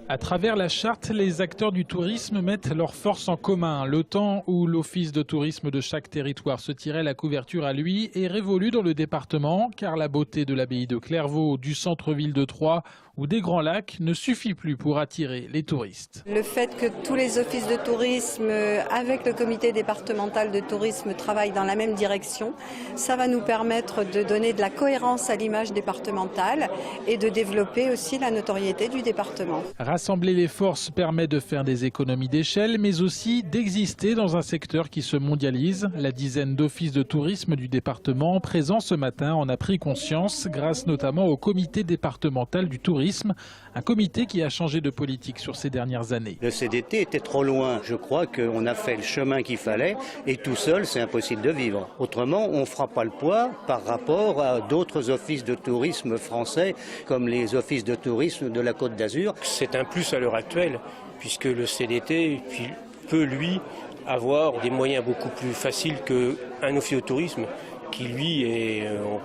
À travers la charte, les acteurs du tourisme mettent leurs forces en commun. Le temps où l'office de tourisme de chaque territoire se tirait la couverture à lui est révolu dans le département, car la beauté de l'abbaye de Clairvaux, du centre-ville de Troyes ou des Grands Lacs ne suffit plus pour attirer les touristes. Le fait que tous les offices de tourisme, avec le comité départemental de tourisme, travaillent dans la même direction, ça va nous permettre de donner de la cohérence à l'image départementale et de développer aussi la notoriété du département. Rassembler les forces permet de faire des économies d'échelle, mais aussi d'exister dans un secteur qui se mondialise. La dizaine d'offices de tourisme du département présents ce matin en a pris conscience, grâce notamment au comité départemental du tourisme, un comité qui a changé de politique sur ces dernières années. Le CDT était trop loin. Je crois qu'on a fait le chemin qu'il fallait et tout seul, c'est impossible de vivre. Autrement, on ne fera pas le poids par rapport à d'autres offices de tourisme français, comme les offices de tourisme de la Côte d'Azur. C'est un plus à l'heure actuelle, puisque le CDT peut, lui, avoir des moyens beaucoup plus faciles qu'un office de tourisme qui, lui, est, on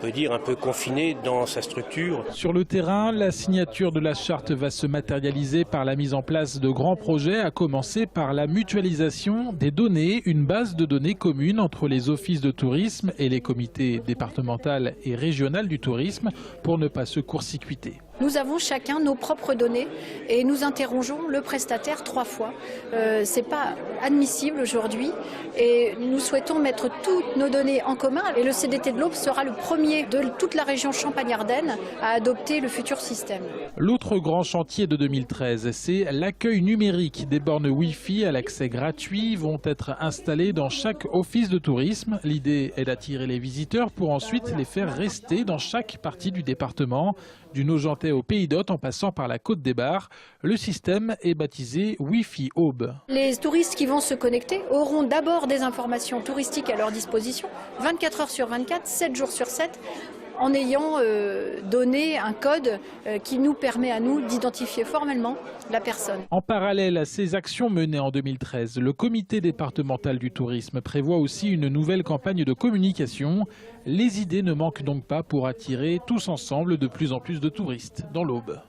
peut dire, un peu confiné dans sa structure. Sur le terrain, la signature de la charte va se matérialiser par la mise en place de grands projets, à commencer par la mutualisation des données, une base de données commune entre les offices de tourisme et les comités départementaux et régionaux du tourisme pour ne pas se court-circuiter. Nous avons chacun nos propres données et nous interrogeons le prestataire 3 fois. Ce n'est pas admissible aujourd'hui et nous souhaitons mettre toutes nos données en commun. Et le CDT de l'Aube sera le premier de toute la région Champagne-Ardenne à adopter le futur système. L'autre grand chantier de 2013, c'est l'accueil numérique. Des bornes Wi-Fi à l'accès gratuit vont être installées dans chaque office de tourisme. L'idée est d'attirer les visiteurs pour ensuite les faire rester dans chaque partie du département. Du Nogentais au Pays d'Hôte en passant par la Côte des Bars, le système est baptisé Wi-Fi Aube. Les touristes qui vont se connecter auront d'abord des informations touristiques à leur disposition, 24 heures sur 24, 7 jours sur 7, en ayant donné un code qui nous permet à nous d'identifier formellement la personne. En parallèle à ces actions menées en 2013, le comité départemental du tourisme prévoit aussi une nouvelle campagne de communication. Les idées ne manquent donc pas pour attirer tous ensemble de plus en plus de touristes dans l'Aube.